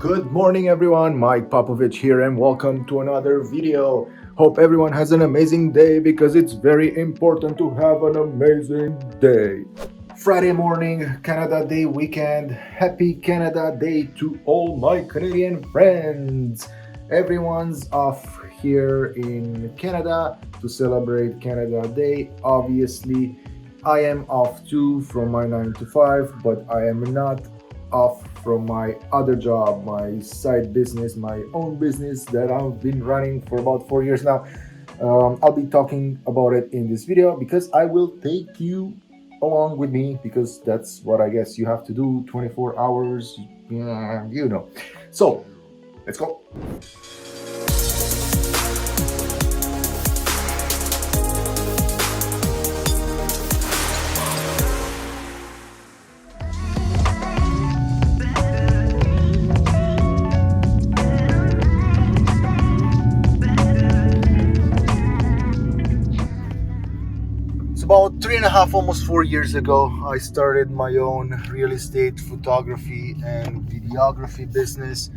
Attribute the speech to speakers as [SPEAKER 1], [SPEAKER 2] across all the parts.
[SPEAKER 1] Good morning everyone, Mike Popovich here and welcome to another video. Hope everyone has an amazing day because it's very important to have an amazing day. Friday morning, Canada Day weekend. Happy Canada Day to all my Canadian friends. Everyone's off here in Canada to celebrate Canada Day. Obviously, I am off too from my 9 to 5, but I am not off from my other job, my side business, my own business that I've been running for about 4 years now. I'll be talking about it in this video because I will take you along with me because that's what I guess you have to do 24 hours, you know. So let's go. About 3.5, almost 4 years ago, I started my own real estate photography and videography business,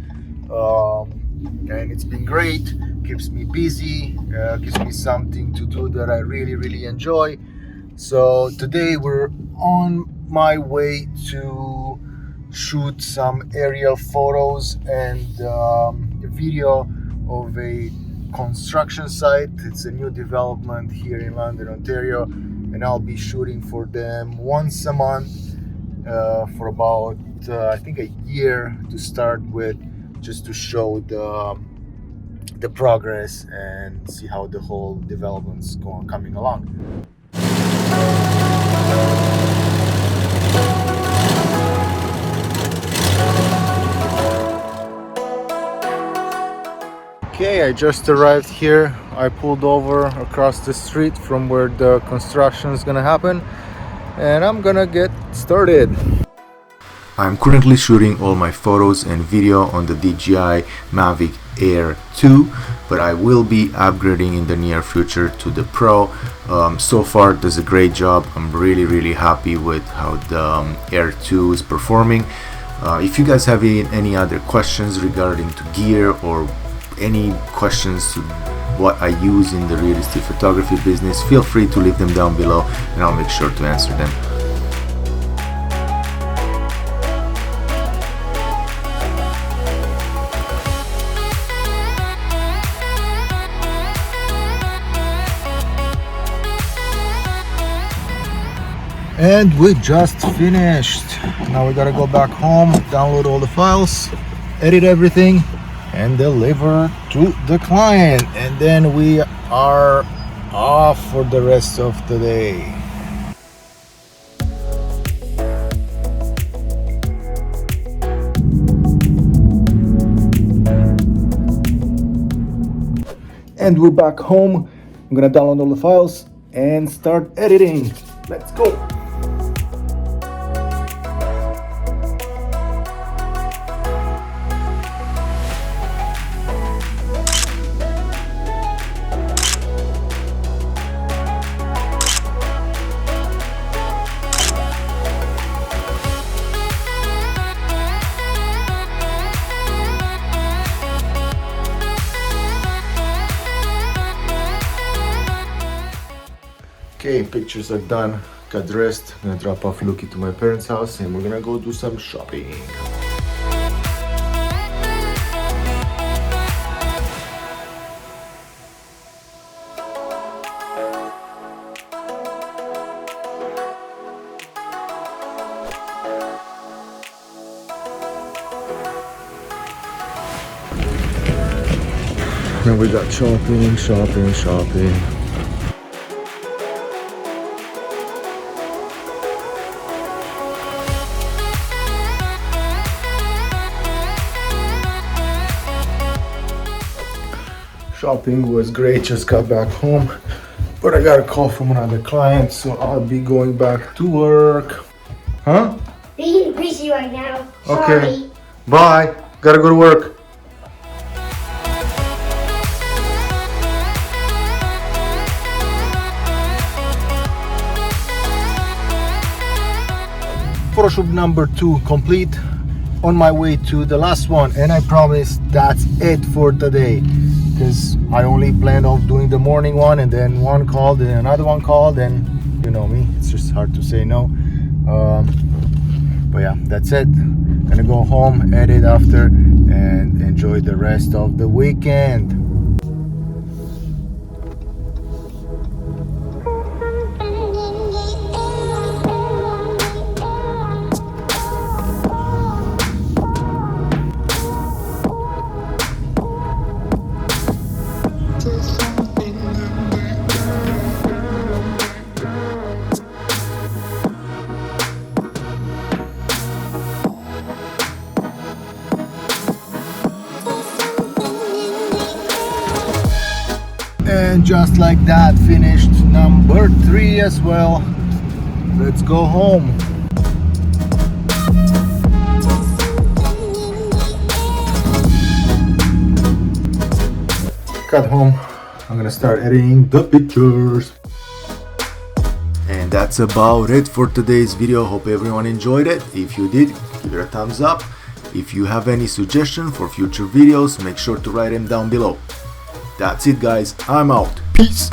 [SPEAKER 1] and it's been great. Keeps me busy, gives me something to do that I really enjoy. So today we're on my way to shoot some aerial photos and a video of a construction site. It's a new development here in London, Ontario, and I'll be shooting for them once a month for about I think a year to start with, just to show the progress and see how the whole development's coming along. Okay, I just arrived here. I pulled over across the street from where the construction is gonna happen, and I'm gonna get started. I'm currently shooting all my photos and video on the DJI Mavic Air 2, but I will be upgrading in the near future to the Pro. So far it does a great job. I'm really happy with how the Air 2 is performing. If you guys have any other questions regarding to gear or any questions to what I use in the real estate photography business, feel free to leave them down below and I'll make sure to answer them. And we just finished. Now we gotta go back home, download all the files, edit everything, and deliver to the client, and then we are off for the rest of the day. And we're back home. I'm gonna download all the files and start editing. Let's go. Okay, pictures are done, got dressed. I'm gonna drop off Luki to my parents' house and we're gonna go do some shopping. And we got shopping. Shopping was great, just got back home, but I got a call from another client, so I'll be going back to work. Huh?
[SPEAKER 2] Being busy right now.
[SPEAKER 1] Okay.
[SPEAKER 2] Sorry.
[SPEAKER 1] Bye. Gotta go to work. Photoshop number 2 complete. on my way to the last one, and I promise that's it for today, because I only planned on doing the morning one, and then one called and another one called, and you know me, it's just hard to say no. But yeah, that's it. Gonna go home, edit after, and enjoy the rest of the weekend. And just like that, finished number 3 as well. Let's go home. Got home. I'm gonna start editing the pictures. And that's about it for today's video. Hope everyone enjoyed it. If you did, give it a thumbs up. If you have any suggestions for future videos, make sure to write them down below. That's it, guys. I'm out. Peace.